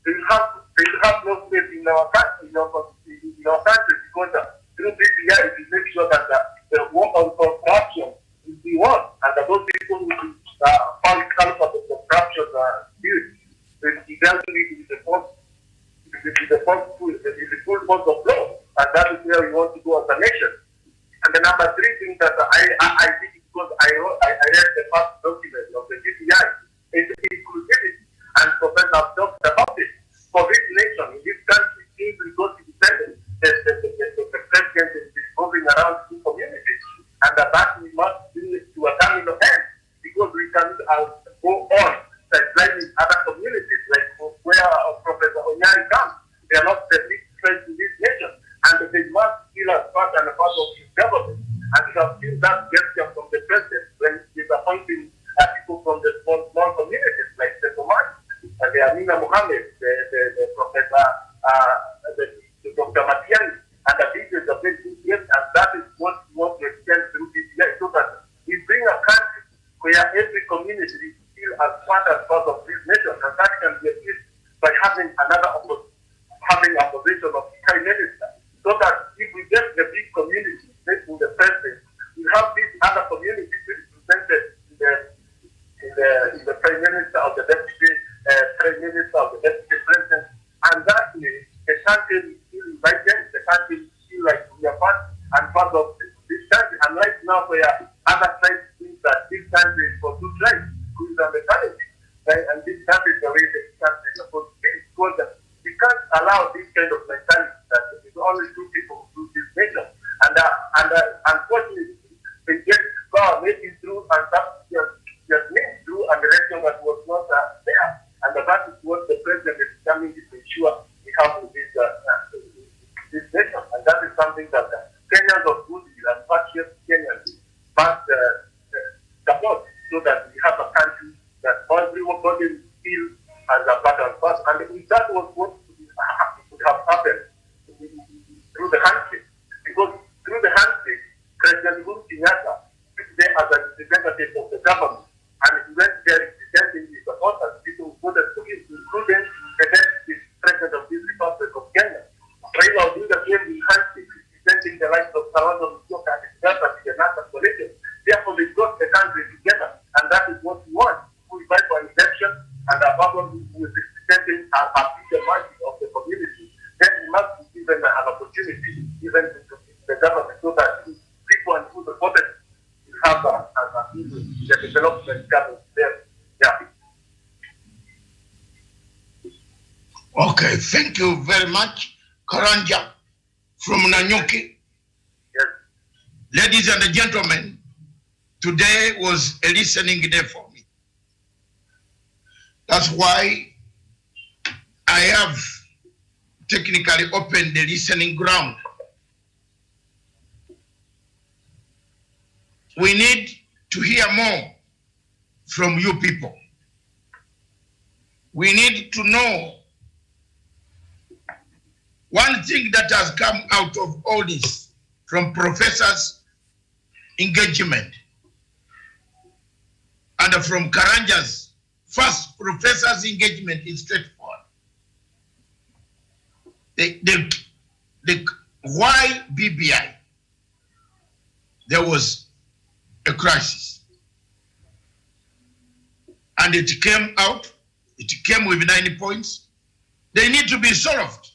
they have no faith in our country, in our country because through BPI we make sure that the war on corruption is the one, and that those people who found out of the corruption deal will eventually be the full force of law, and that is where we want to go as a nation. And the number three thing that I think because I read the first document of the BPI is inclusivity, and Professor have talked about it. For this nation, in this country, since we got independent, the president is moving around two communities, and that we must bring it to a terminal end because we can go on sidelining other communities like where Professor Onyari comes. They are not the big threat to this nation, and they must feel as part and a part of his government. And we have seen that gesture from the president when he's appointing people from the small communities like the Somali, and the Amina Mohammed, the Professor, the Dr. Matiani, and the leaders of the BPS, and that is what we want to extend through BPI, so that we bring a country where every community is still as part of this nation, and that can be achieved by having a position of prime minister, so that if we get the big community, with the president, we have these other communities represented in the prime minister or the deputy prime minister or the deputy president, and that way the country will feel invited, the country will feel like we are part of this country. And right now, where other tribes think that this country is for two tribes, who is on the country, and this country is the way the country is supposed to be, because we can't allow this kind of mentality that it's only two people who do this nation. And unfortunately, they get power maybe through and that just means through an election that was not fair. And that is what the president is coming to ensure we have with this nation. And that is something that Kenyans of goodwill and patriots Kenyans must support, so that we have a country that everybody feels as a part and parcel. And if that was what would have happened through the handshake, because through the handshake, President Uhuru Kenyatta is there as a representative of the government, and he went there representing his supporters, people who voted for him, including the deputy president of this Republic of Kenya. Raila Odinga came in handshake representing the rights of Kalonzo Musyoka and his brother, the Nasa coalition. Therefore, they got the country together, and that is what we want. We fight for an election, and a person who is representing a bigger margin of the community, then we must be given an opportunity, even to the government, so that people and who supported will have the development coming there. Yeah. Okay, thank you very much, Karanja from Nanyuki. Yes. Ladies and gentlemen, today was a listening day for me. That's why I have technically opened the listening ground. We need to hear more from you people. We need to know One thing that has come out of all this from professors' engagement and from Karanja's first professors' engagement is straightforward. Why BBI? There was a crisis. And it came out, it came with 90 points. They need to be solved.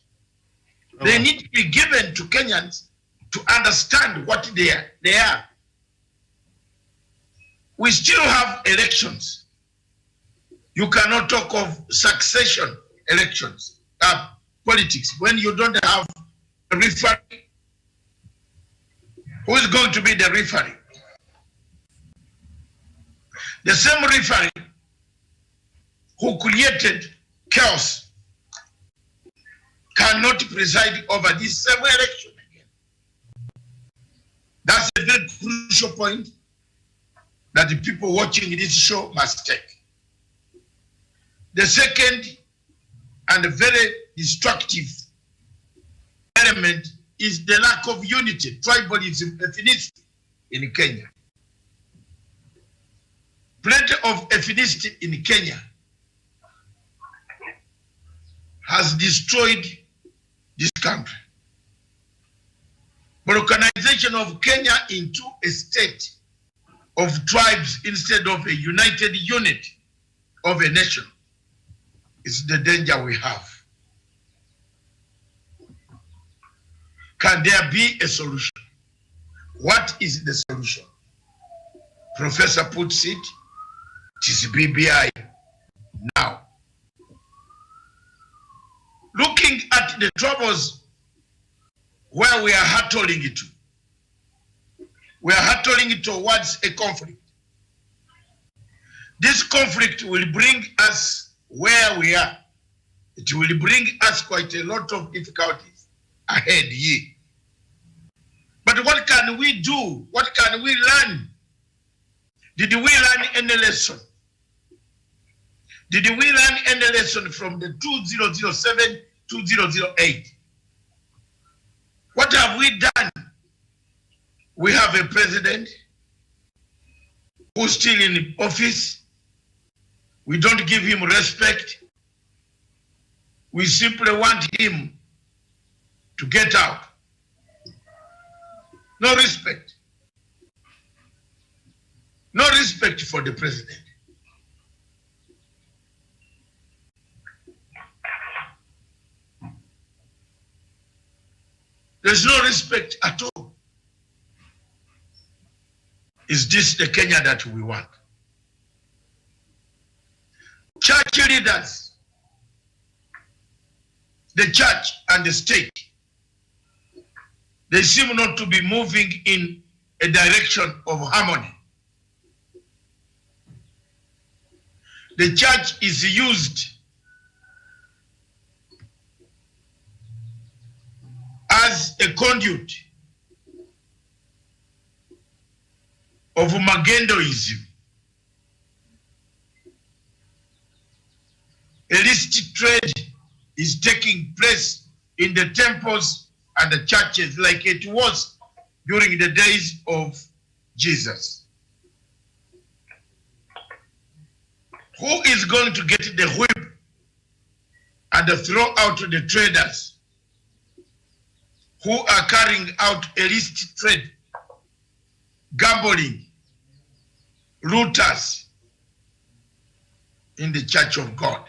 They need to be given to Kenyans to understand what they are. We still have elections. You cannot talk of succession elections, politics, when you don't have a referee. Who is going to be the referee? The same referee who created chaos cannot preside over this same election again. That's a very crucial point that the people watching this show must take. The second and very destructive element is the lack of unity, tribalism, ethnicity in Kenya. Plenty of ethnicity in Kenya has destroyed this country. Balkanization of Kenya into a state of tribes instead of a united unit of a nation is the danger we have. Can there be a solution? What is the solution? Professor puts it is BBI now. Looking at the troubles where we are hurtling it to. We are hurtling it towards a conflict. This conflict will bring us where we are. It will bring us quite a lot of difficulties ahead here. But what can we do? What can we learn? Did we learn any lesson? Did we learn any lesson from the 2007, 2008? What have we done? We have a president who's still in office. We don't give him respect. We simply want him to get out. No respect. No respect for the president. There's no respect at all. Is this the Kenya that we want? Church leaders, the church and the state, they seem not to be moving in a direction of harmony. The church is used as a conduit of Magendoism. Illicit trade is taking place in the temples and the churches like it was during the days of Jesus. Who is going to get the whip and throw out the traders who are carrying out illicit trade, gambling, looters in the Church of God?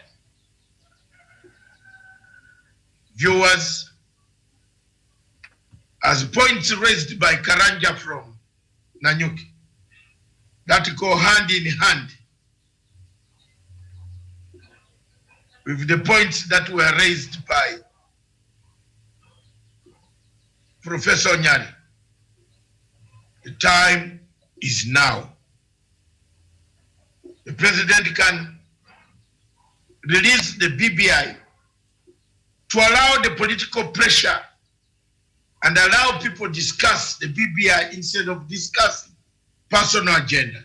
Viewers, as points raised by Karanja from Nanyuki, that go hand in hand with the points that were raised by Professor Nyari. The time is now. The president can release the BBI to allow the political pressure and allow people to discuss the BBI instead of discussing personal agenda.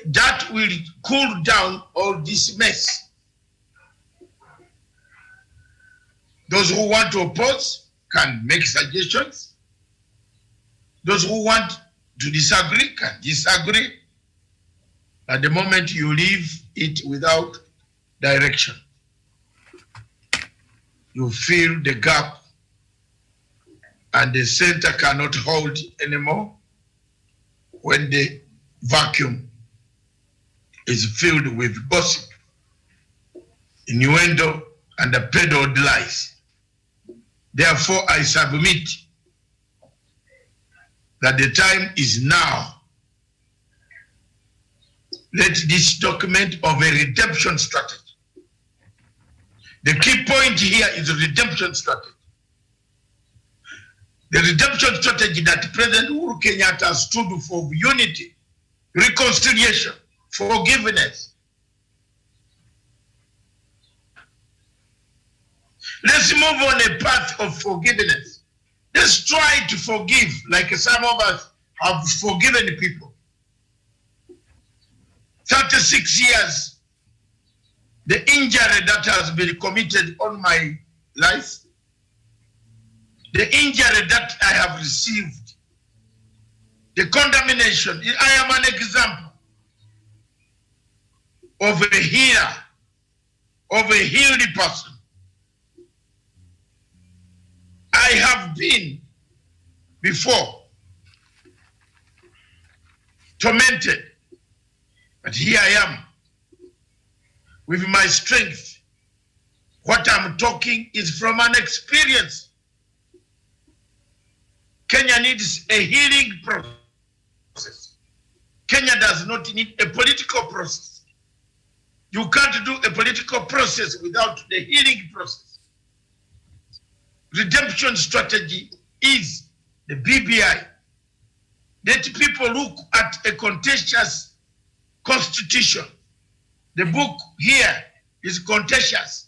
That will cool down all this mess. Those who want to oppose can make suggestions. Those who want to disagree can disagree. At the moment you leave it without direction, you fill the gap and the center cannot hold anymore when the vacuum is filled with gossip, innuendo, and the peddled lies. Therefore, I submit that the time is now. Let this document of a redemption strategy. The key point here is a redemption strategy. The redemption strategy that President Uhuru Kenyatta stood for: unity, reconciliation, forgiveness. Let's move on a path of forgiveness. Let's try to forgive like some of us have forgiven people. 36 years, the injury that has been committed on my life, the injury that I have received, the condemnation. I am an example of a healer, of a healed person. I have been before tormented, but here I am with my strength. What I'm talking is from an experience. Kenya needs a healing process. Kenya does not need a political process. You can't do a political process without the healing process. Redemption strategy is the BBI. Let people look at a contentious constitution. The book here is contentious.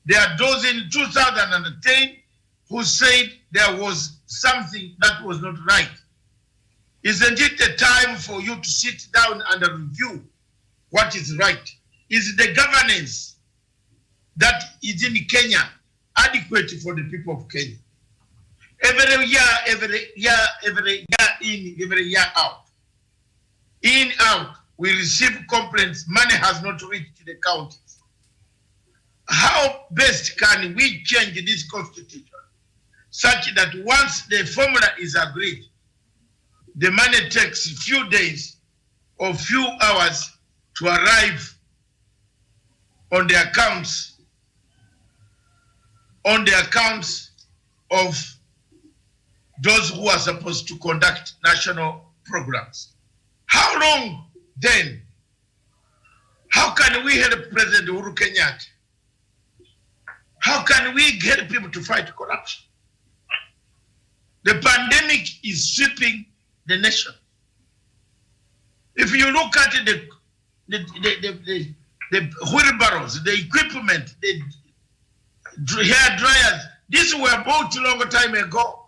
There are those in 2010 who said there was something that was not right. Isn't it the time for you to sit down and review what is right? Is the governance that is in Kenya adequate for the people of Kenya? Every year in, every year out. In, out, we receive complaints. Money has not reached the counties. How best can we change this constitution such that once the formula is agreed, the money takes a few days or few hours to arrive on the accounts of those who are supposed to conduct national programs? How long then? How can we help President Uhuru Kenyatta? How can we get people to fight corruption? The pandemic is sweeping the nation. If you look at the wheelbarrows, the equipment, the hair dryers, these were bought a long time ago.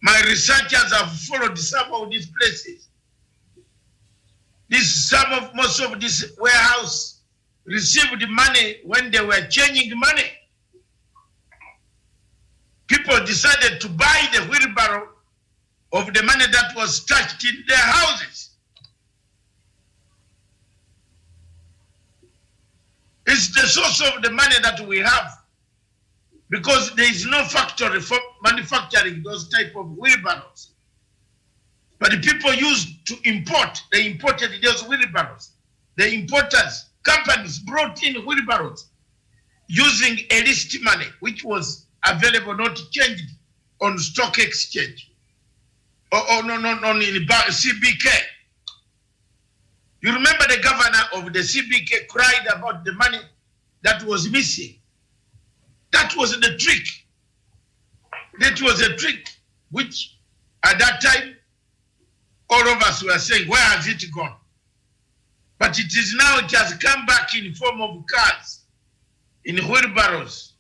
My researchers have followed some of these places. Most of this warehouse received money when they were changing money. People decided to buy the wheelbarrow of the money that was stashed in their houses. It's the source of the money that we have, because there is no factory for manufacturing those type of wheelbarrows. But the people used to import, they imported those wheelbarrows. The importers, companies brought in wheelbarrows using a list money, which was available, not changed on stock exchange or in CBK. You remember the governor of the CBK cried about the money that was missing. That was the trick. That was a trick, which at that time, all of us were saying, where has it gone? But it is now, it has come back in form of cars, in wheelbarrows,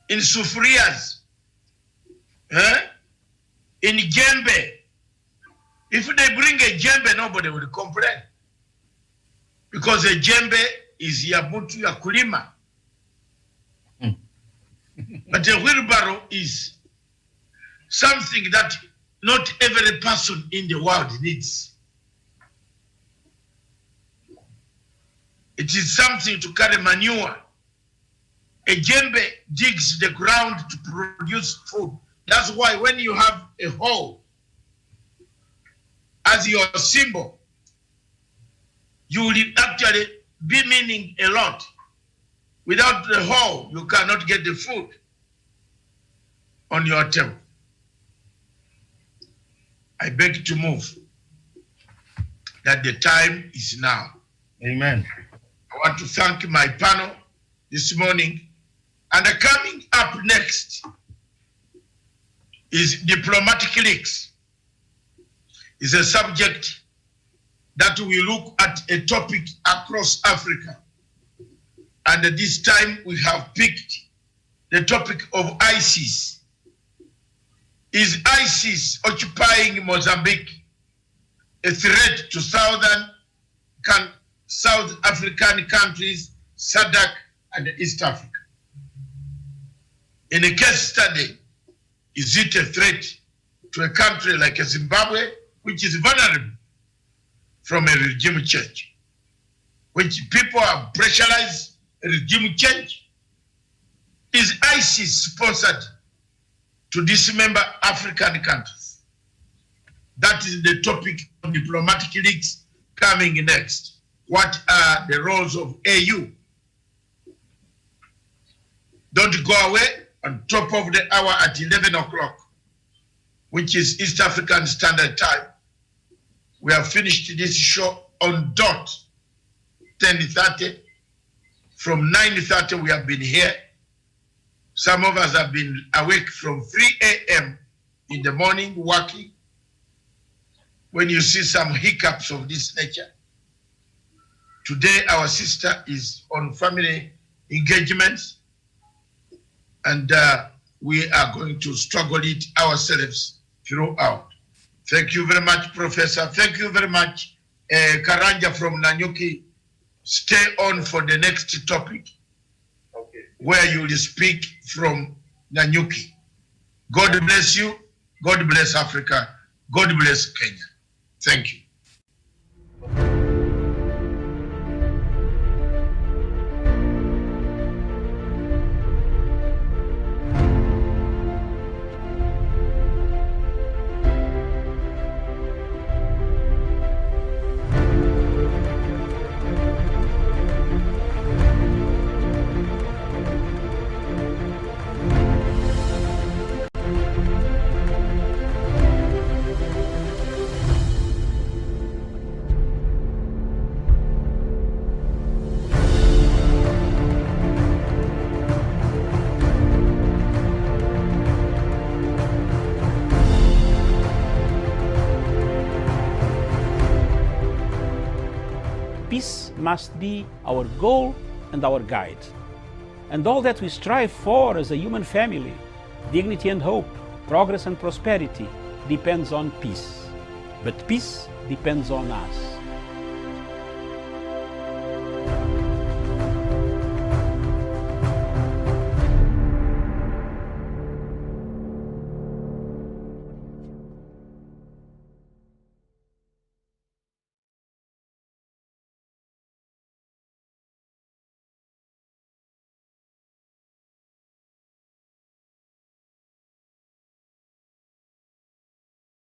in sufurias, in djembe. If they bring a djembe, nobody will complain. Because a djembe is ya mutu ya kulima. But a wheelbarrow is something that not every person in the world needs. It is something to carry manure. A djembe digs the ground to produce food. That's why when you have a hoe as your symbol, you will actually be meaning a lot. Without the hoe, you cannot get the food on your table. I beg to move that the time is now. Amen. I want to thank my panel this morning. And coming up next is diplomatic leaks. It's a subject that we look at a topic across Africa. And this time we have picked the topic of ISIS. Is ISIS occupying Mozambique a threat to South African countries, SADC and East Africa? In a case study, is it a threat to a country like Zimbabwe, which is vulnerable from a regime change, which people have pressurized a regime change? Is ISIS sponsored to dismember African countries? That is the topic of diplomatic leaks coming next. What are the roles of AU? Don't go away. On top of the hour at 11 o'clock, which is East African Standard Time, we have finished this show on dot 10:30. From 9:30 we have been here. Some of us have been awake from 3 a.m. in the morning working. When you see some hiccups of this nature, today our sister is on family engagements, and we are going to struggle it ourselves throughout. Thank you very much, Professor. Thank you very much, Karanja from Nanyuki. Stay on for the next topic, Okay. where you will speak from Nanyuki. God bless you. God bless Africa. God bless Kenya. Thank you. Peace must be our goal and our guide. And all that we strive for as a human family, dignity and hope, progress and prosperity, depends on peace. But peace depends on us.